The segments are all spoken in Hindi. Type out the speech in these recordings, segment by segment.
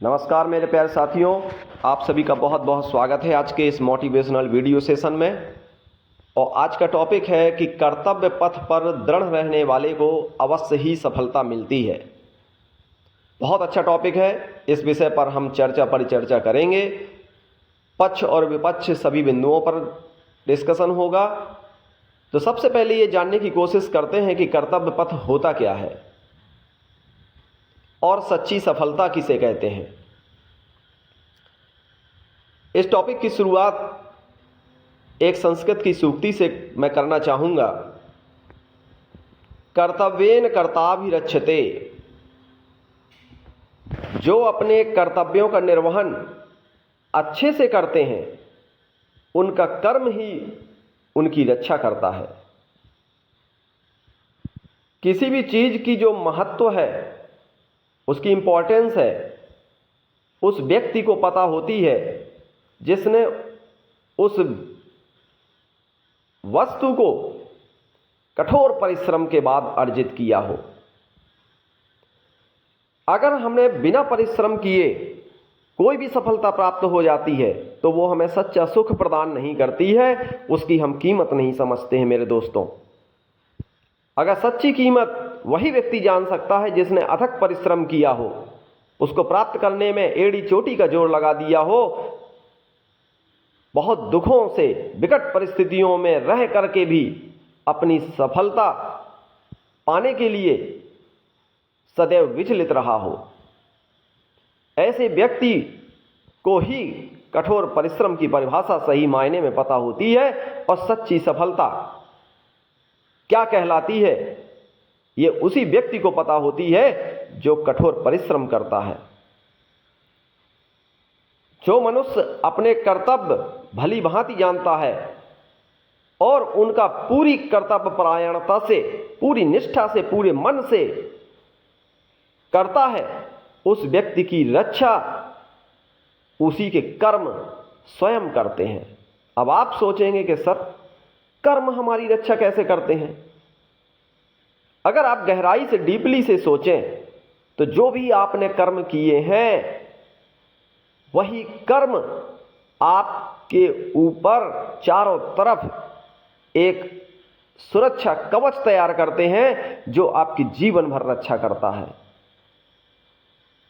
नमस्कार मेरे प्यारे साथियों, आप सभी का बहुत बहुत स्वागत है आज के इस मोटिवेशनल वीडियो सेशन में। और आज का टॉपिक है कि कर्तव्य पथ पर दृढ़ रहने वाले को अवश्य ही सफलता मिलती है। बहुत अच्छा टॉपिक है। इस विषय पर हम परिचर्चा करेंगे। पक्ष और विपक्ष सभी बिंदुओं पर डिस्कशन होगा। तो सबसे पहले ये जानने की कोशिश करते हैं कि कर्तव्य पथ होता क्या है और सच्ची सफलता किसे कहते हैं। इस टॉपिक की शुरुआत एक संस्कृत की सूक्ति से मैं करना चाहूँगा। कर्तव्येन कर्ताभिरक्षते। जो अपने कर्तव्यों का निर्वहन अच्छे से करते हैं, उनका कर्म ही उनकी रक्षा करता है। किसी भी चीज़ की जो महत्व है, उसकी इम्पोर्टेंस है, उस व्यक्ति को पता होती है जिसने उस वस्तु को कठोर परिश्रम के बाद अर्जित किया हो। अगर हमने बिना परिश्रम किए कोई भी सफलता प्राप्त हो जाती है तो वो हमें सच्चा सुख प्रदान नहीं करती है, उसकी हम कीमत नहीं समझते हैं मेरे दोस्तों। अगर सच्ची कीमत वही व्यक्ति जान सकता है जिसने अथक परिश्रम किया हो, उसको प्राप्त करने में एड़ी चोटी का जोर लगा दिया हो, बहुत दुखों से विकट परिस्थितियों में रह करके भी अपनी सफलता पाने के लिए सदैव विचलित रहा हो, ऐसे व्यक्ति को ही कठोर परिश्रम की परिभाषा सही मायने में पता होती है। और सच्ची सफलता क्या कहलाती है, ये उसी व्यक्ति को पता होती है जो कठोर परिश्रम करता है। जो मनुष्य अपने कर्तव्य भली भांति जानता है और उनका पूरी कर्तव्य परायणता से, पूरी निष्ठा से, पूरे मन से करता है, उस व्यक्ति की रक्षा उसी के कर्म स्वयं करते हैं। अब आप सोचेंगे कि सर, कर्म हमारी रक्षा कैसे करते हैं? अगर आप गहराई से, डीपली से सोचें तो जो भी आपने कर्म किए हैं, वही कर्म आपके ऊपर चारों तरफ एक सुरक्षा कवच तैयार करते हैं जो आपकी जीवन भर रक्षा करता है।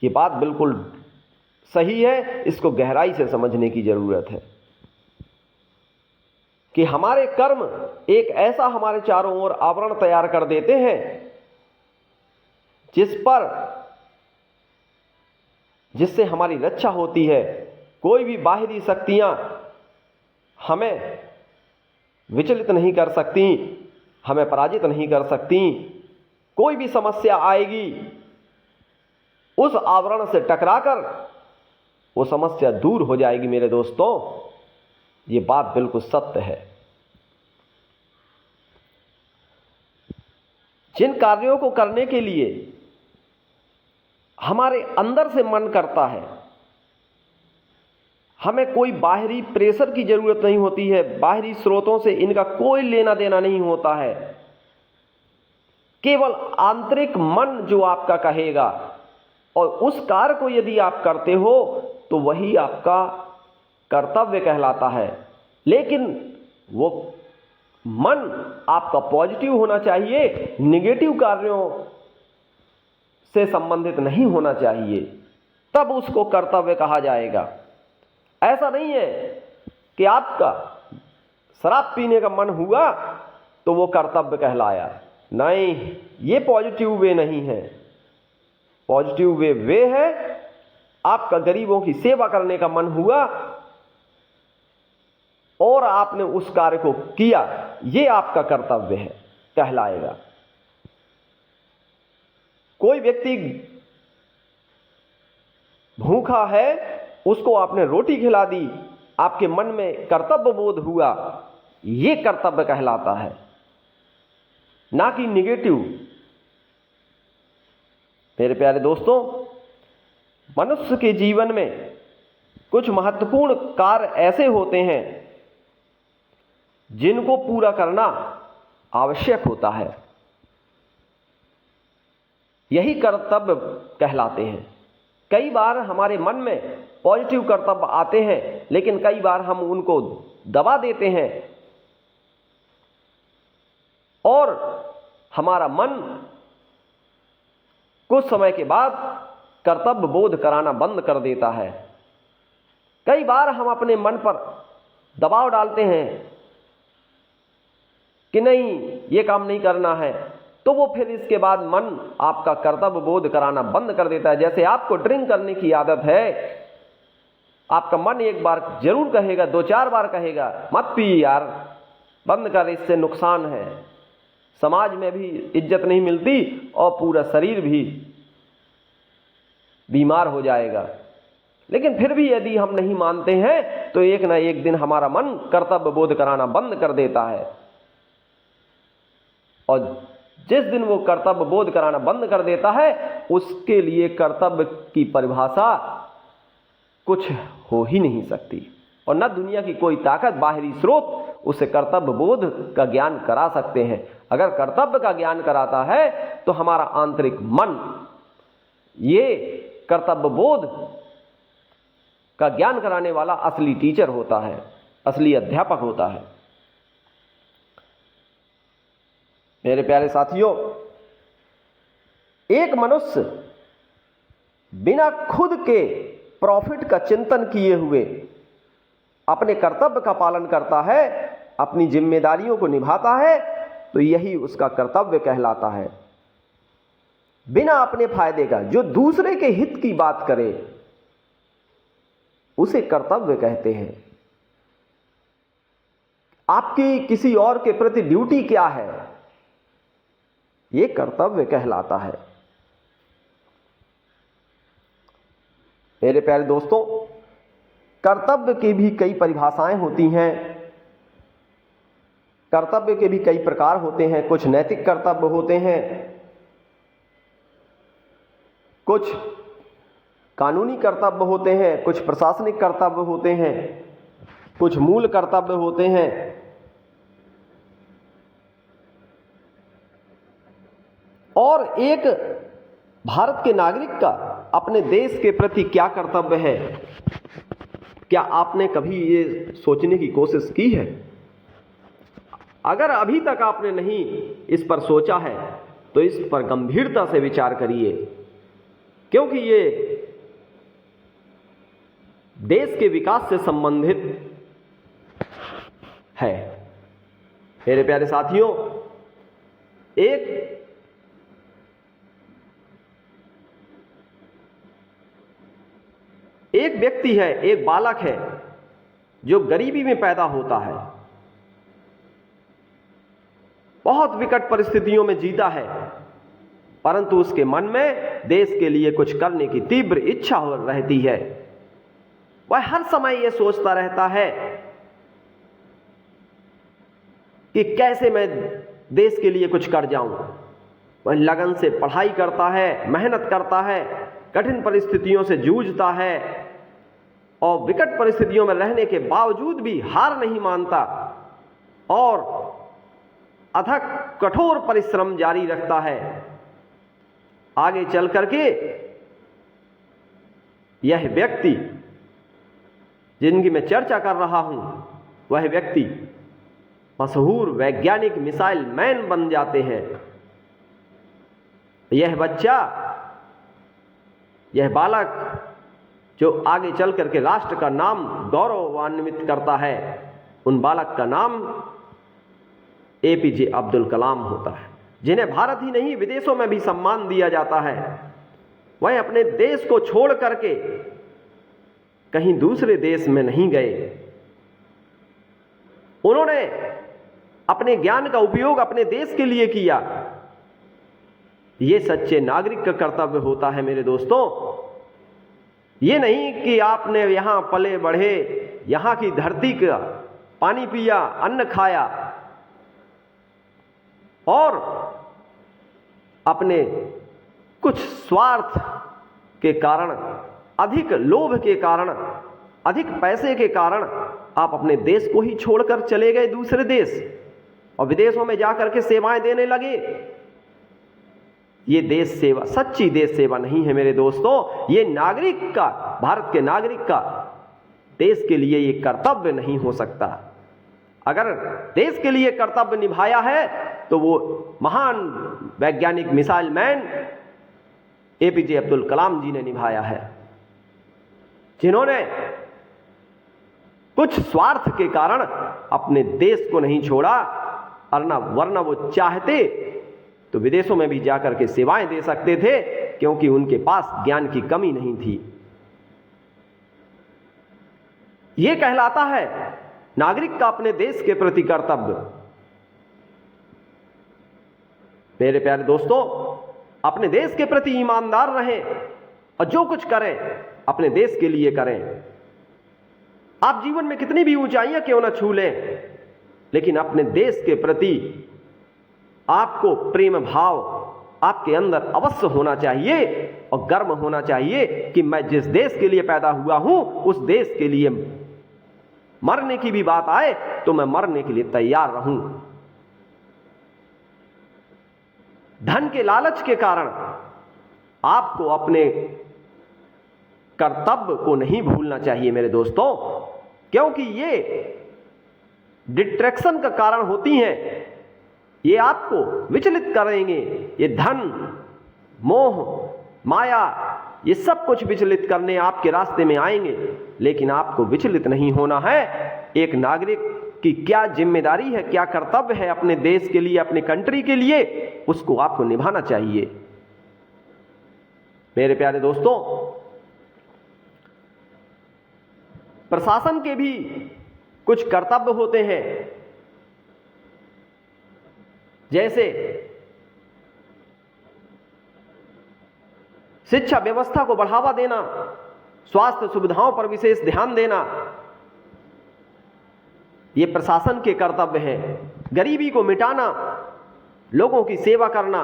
ये बात बिल्कुल सही है, इसको गहराई से समझने की जरूरत है कि हमारे कर्म एक ऐसा हमारे चारों ओर आवरण तैयार कर देते हैं जिससे हमारी रक्षा होती है। कोई भी बाहरी शक्तियां हमें विचलित नहीं कर सकती, हमें पराजित नहीं कर सकती। कोई भी समस्या आएगी, उस आवरण से टकराकर वो समस्या दूर हो जाएगी मेरे दोस्तों। ये बात बिल्कुल सत्य है। जिन कार्यों को करने के लिए हमारे अंदर से मन करता है, हमें कोई बाहरी प्रेशर की जरूरत नहीं होती है, बाहरी स्रोतों से इनका कोई लेना देना नहीं होता है। केवल आंतरिक मन जो आपका कहेगा और उस कार्य को यदि आप करते हो तो वही आपका कर्तव्य कहलाता है। लेकिन वो मन आपका पॉजिटिव होना चाहिए, नेगेटिव कार्यों से संबंधित नहीं होना चाहिए, तब उसको कर्तव्य कहा जाएगा। ऐसा नहीं है कि आपका शराब पीने का मन हुआ तो वो कर्तव्य कहलाया। नहीं, ये पॉजिटिव वे नहीं है। पॉजिटिव वे है आपका गरीबों की सेवा करने का मन हुआ और आपने उस कार्य को किया, ये आपका कर्तव्य है, कहलाएगा। कोई व्यक्ति भूखा है, उसको आपने रोटी खिला दी, आपके मन में कर्तव्य बोध हुआ, ये कर्तव्य कहलाता है, ना कि निगेटिव। मेरे प्यारे दोस्तों, मनुष्य के जीवन में कुछ महत्वपूर्ण कार्य ऐसे होते हैं जिनको पूरा करना आवश्यक होता है। यही कर्तव्य कहलाते हैं। कई बार हमारे मन में पॉजिटिव कर्तव्य आते हैं, लेकिन कई बार हम उनको दबा देते हैं और हमारा मन कुछ समय के बाद कर्तव्य बोध कराना बंद कर देता है। कई बार हम अपने मन पर दबाव डालते हैं कि नहीं, ये काम नहीं करना है, तो वो फिर इसके बाद मन आपका कर्तव्य बोध कराना बंद कर देता है। जैसे आपको ड्रिंक करने की आदत है, आपका मन एक बार जरूर कहेगा, 2-4 बार कहेगा, मत पी यार, बंद कर, इससे नुकसान है, समाज में भी इज्जत नहीं मिलती और पूरा शरीर भी बीमार हो जाएगा। लेकिन फिर भी यदि हम नहीं मानते हैं तो एक ना एक दिन हमारा मन कर्तव्य बोध कराना बंद कर देता है, और जिस दिन वो कर्तव्य बोध कराना बंद कर देता है, उसके लिए कर्तव्य की परिभाषा कुछ हो ही नहीं सकती, और न दुनिया की कोई ताकत, बाहरी स्रोत उसे कर्तव्य बोध का ज्ञान करा सकते हैं। अगर कर्तव्य का ज्ञान कराता है तो हमारा आंतरिक मन ये कर्तव्य बोध का ज्ञान कराने वाला असली टीचर होता है, असली अध्यापक होता है। मेरे प्यारे साथियों, एक मनुष्य बिना खुद के प्रॉफिट का चिंतन किए हुए अपने कर्तव्य का पालन करता है, अपनी जिम्मेदारियों को निभाता है, तो यही उसका कर्तव्य कहलाता है। बिना अपने फायदे का, जो दूसरे के हित की बात करे, उसे कर्तव्य कहते हैं। आपकी किसी और के प्रति ड्यूटी क्या है, ये कर्तव्य कहलाता है। मेरे प्यारे दोस्तों, कर्तव्य की भी कई परिभाषाएं होती हैं, कर्तव्य के भी कई प्रकार होते हैं। कुछ नैतिक कर्तव्य होते हैं, कुछ कानूनी कर्तव्य होते हैं, कुछ प्रशासनिक कर्तव्य होते हैं, कुछ मूल कर्तव्य होते हैं। और एक भारत के नागरिक का अपने देश के प्रति क्या कर्तव्य है, क्या आपने कभी ये सोचने की कोशिश की है? अगर अभी तक आपने नहीं इस पर सोचा है तो इस पर गंभीरता से विचार करिए, क्योंकि ये देश के विकास से संबंधित है। मेरे प्यारे साथियों, एक व्यक्ति है, एक बालक है जो गरीबी में पैदा होता है, बहुत विकट परिस्थितियों में जीता है, परंतु उसके मन में देश के लिए कुछ करने की तीव्र इच्छा रहती है। वह हर समय यह सोचता रहता है कि कैसे मैं देश के लिए कुछ कर जाऊं। वह लगन से पढ़ाई करता है, मेहनत करता है, कठिन परिस्थितियों से जूझता है, और विकट परिस्थितियों में रहने के बावजूद भी हार नहीं मानता और अथक कठोर परिश्रम जारी रखता है। आगे चल करके यह व्यक्ति जिनकी मैं चर्चा कर रहा हूं, वह व्यक्ति मशहूर वैज्ञानिक मिसाइल मैन बन जाते हैं। यह बच्चा, यह बालक जो आगे चल करके राष्ट्र का नाम गौरवान्वित करता है, उन बालक का नाम APJ अब्दुल कलाम होता है, जिन्हें भारत ही नहीं विदेशों में भी सम्मान दिया जाता है। वह अपने देश को छोड़ करके कहीं दूसरे देश में नहीं गए। उन्होंने अपने ज्ञान का उपयोग अपने देश के लिए किया। यह सच्चे नागरिक का कर्तव्य होता है मेरे दोस्तों। ये नहीं कि आपने यहां पले बढ़े, यहां की धरती का पानी पिया, अन्न खाया और अपने कुछ स्वार्थ के कारण, अधिक लोभ के कारण, अधिक पैसे के कारण आप अपने देश को ही छोड़कर चले गए दूसरे देश और विदेशों में जाकर के सेवाएं देने लगे। ये देश सेवा, सच्ची देश सेवा नहीं है मेरे दोस्तों। ये नागरिक का, भारत के नागरिक का देश के लिए ये कर्तव्य नहीं हो सकता। अगर देश के लिए कर्तव्य निभाया है तो वो महान वैज्ञानिक missile man APJ Abdul Kalam जी ने निभाया है, जिन्होंने कुछ स्वार्थ के कारण अपने देश को नहीं छोड़ा, वरना वो चाहते तो विदेशों में भी जाकर के सेवाएं दे सकते थे, क्योंकि उनके पास ज्ञान की कमी नहीं थी। यह कहलाता है नागरिक का अपने देश के प्रति कर्तव्य। मेरे प्यारे दोस्तों, अपने देश के प्रति ईमानदार रहें और जो कुछ करें अपने देश के लिए करें। आप जीवन में कितनी भी ऊंचाइयां क्यों ना छू लें, लेकिन अपने देश के प्रति आपको प्रेम भाव आपके अंदर अवश्य होना चाहिए और गर्व होना चाहिए कि मैं जिस देश के लिए पैदा हुआ हूं उस देश के लिए मरने की भी बात आए तो मैं मरने के लिए तैयार रहूं। धन के लालच के कारण आपको अपने कर्तव्य को नहीं भूलना चाहिए मेरे दोस्तों, क्योंकि ये डिस्ट्रैक्शन का कारण होती हैं। ये आपको विचलित करेंगे। ये धन, मोह, माया, ये सब कुछ विचलित करने आपके रास्ते में आएंगे, लेकिन आपको विचलित नहीं होना है। एक नागरिक की क्या जिम्मेदारी है, क्या कर्तव्य है अपने देश के लिए, अपने कंट्री के लिए, उसको आपको निभाना चाहिए। मेरे प्यारे दोस्तों, प्रशासन के भी कुछ कर्तव्य होते हैं, जैसे शिक्षा व्यवस्था को बढ़ावा देना, स्वास्थ्य सुविधाओं पर विशेष ध्यान देना, ये प्रशासन के कर्तव्य हैं। गरीबी को मिटाना, लोगों की सेवा करना,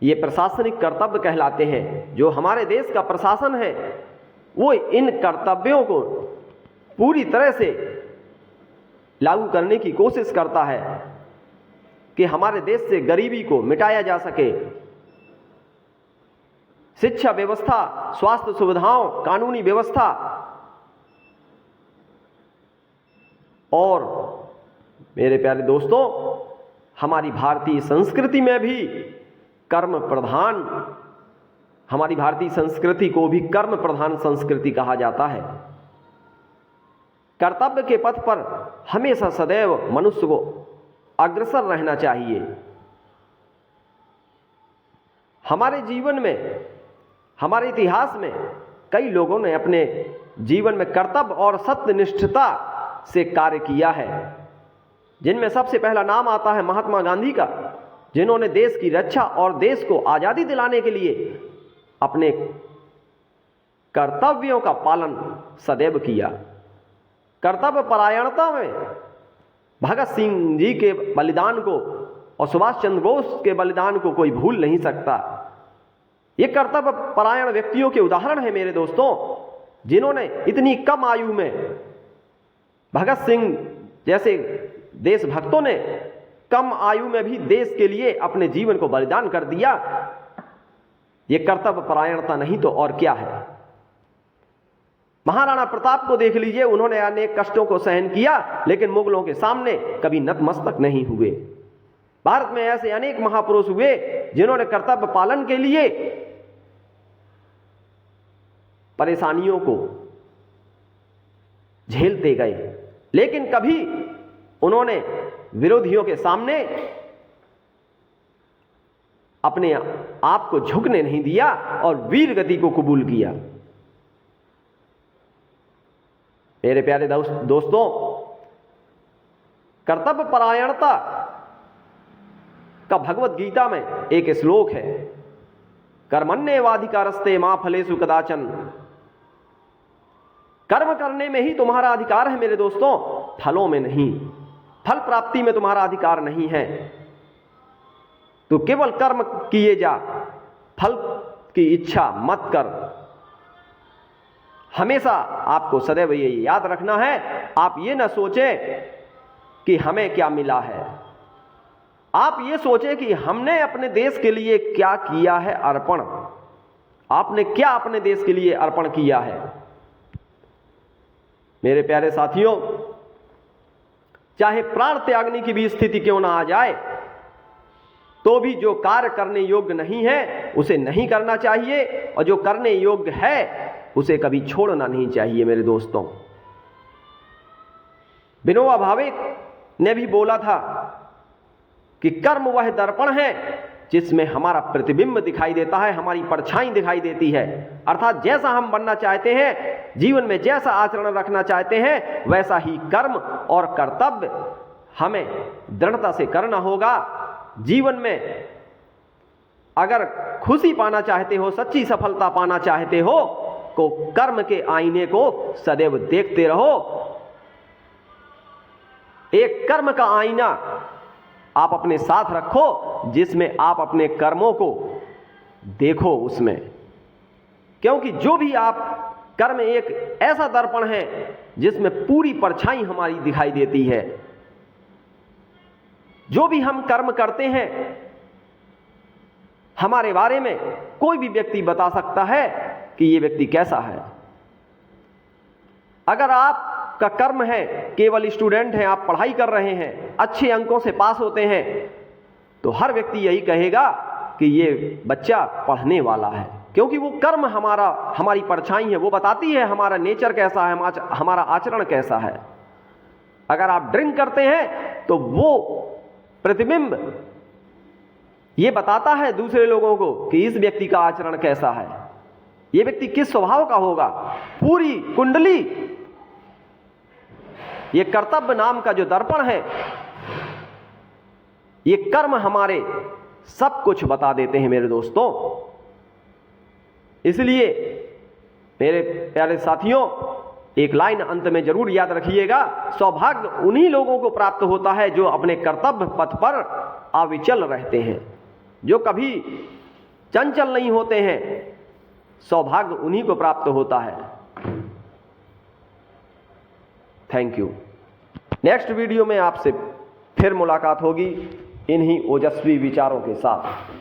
ये प्रशासनिक कर्तव्य कहलाते हैं। जो हमारे देश का प्रशासन है वो इन कर्तव्यों को पूरी तरह से लागू करने की कोशिश करता है कि हमारे देश से गरीबी को मिटाया जा सके। शिक्षा व्यवस्था, स्वास्थ्य सुविधाओं, कानूनी व्यवस्था और मेरे प्यारे दोस्तों, हमारी भारतीय संस्कृति में भी कर्म प्रधान, हमारी भारतीय संस्कृति को भी कर्म प्रधान संस्कृति कहा जाता है। कर्तव्य के पथ पर हमेशा सदैव मनुष्य को अग्रसर रहना चाहिए। हमारे जीवन में, हमारे इतिहास में कई लोगों ने अपने जीवन में कर्तव्य और सत्यनिष्ठता से कार्य किया है, जिनमें सबसे पहला नाम आता है महात्मा गांधी का, जिन्होंने देश की रक्षा और देश को आजादी दिलाने के लिए अपने कर्तव्यों का पालन सदैव किया। कर्तव्य परायणता में भगत सिंह जी के बलिदान को और सुभाष चंद्र बोस के बलिदान को कोई भूल नहीं सकता। ये कर्तव्य परायण व्यक्तियों के उदाहरण हैं मेरे दोस्तों, जिन्होंने इतनी कम आयु में, भगत सिंह जैसे देशभक्तों ने कम आयु में भी देश के लिए अपने जीवन को बलिदान कर दिया। ये कर्तव्य परायणता नहीं तो और क्या है। महाराणा प्रताप को देख लीजिए, उन्होंने अनेक कष्टों को सहन किया, लेकिन मुगलों के सामने कभी नतमस्तक नहीं हुए। भारत में ऐसे अनेक महापुरुष हुए जिन्होंने कर्तव्य पालन के लिए परेशानियों को झेलते गए, लेकिन कभी उन्होंने विरोधियों के सामने अपने आप को झुकने नहीं दिया और वीर गति को कबूल किया। मेरे प्यारे दोस्तों, कर्तव्य परायणता का भगवत गीता में एक श्लोक है, कर्मण्येवाधिकारस्ते मा फलेषु कदाचन। कर्म करने में ही तुम्हारा अधिकार है मेरे दोस्तों, फलों में नहीं। फल प्राप्ति में तुम्हारा अधिकार नहीं है। तो केवल कर्म किए जा, फल की इच्छा मत कर। हमेशा आपको सदैव ये याद रखना है, आप ये ना सोचें कि हमें क्या मिला है। आप ये सोचें कि हमने अपने देश के लिए क्या किया है अर्पण। आपने क्या अपने देश के लिए अर्पण किया है? मेरे प्यारे साथियों, चाहे प्राण त्यागने की भी स्थिति क्यों ना आ जाए, तो भी जो कार्य करने योग्य नहीं है उसे नहीं करना चाहिए, और जो करने योग्य है उसे कभी छोड़ना नहीं चाहिए। मेरे दोस्तों, विनोबा भावे ने भी बोला था कि कर्म वह दर्पण है जिसमें हमारा प्रतिबिंब दिखाई देता है, हमारी परछाई दिखाई देती है। अर्थात जैसा हम बनना चाहते हैं, जीवन में जैसा आचरण रखना चाहते हैं, वैसा ही कर्म और कर्तव्य हमें दृढ़ता से करना होगा। जीवन में अगर खुशी पाना चाहते हो, सच्ची सफलता पाना चाहते हो, तो कर्म के आईने को सदैव देखते रहो। एक कर्म का आईना आप अपने साथ रखो जिसमें आप अपने कर्मों को देखो उसमें, क्योंकि जो भी आप कर्म एक ऐसा दर्पण है जिसमें पूरी परछाई हमारी दिखाई देती है। जो भी हम कर्म करते हैं, हमारे बारे में कोई भी व्यक्ति बता सकता है कि ये व्यक्ति कैसा है। अगर आपका कर्म है, केवल स्टूडेंट हैं, आप पढ़ाई कर रहे हैं, अच्छे अंकों से पास होते हैं, तो हर व्यक्ति यही कहेगा कि ये बच्चा पढ़ने वाला है, क्योंकि वो कर्म हमारी परछाई है, वो बताती है हमारा नेचर कैसा है, हमारा आचरण कैसा है। अगर आप ड्रिंक करते हैं तो वो प्रतिबिंब ये बताता है दूसरे लोगों को कि इस व्यक्ति का आचरण कैसा है, ये व्यक्ति किस स्वभाव का होगा। पूरी कुंडली, ये कर्तव्य नाम का जो दर्पण है, ये कर्म हमारे सब कुछ बता देते हैं मेरे दोस्तों। इसलिए मेरे प्यारे साथियों, एक लाइन अंत में जरूर याद रखिएगा, सौभाग्य उन्हीं लोगों को प्राप्त होता है जो अपने कर्तव्य पथ पर अविचल रहते हैं, जो कभी चंचल नहीं होते हैं। सौभाग्य उन्हीं को प्राप्त होता है। Thank you. नेक्स्ट वीडियो में आपसे फिर मुलाकात होगी इन्हीं ओजस्वी विचारों के साथ।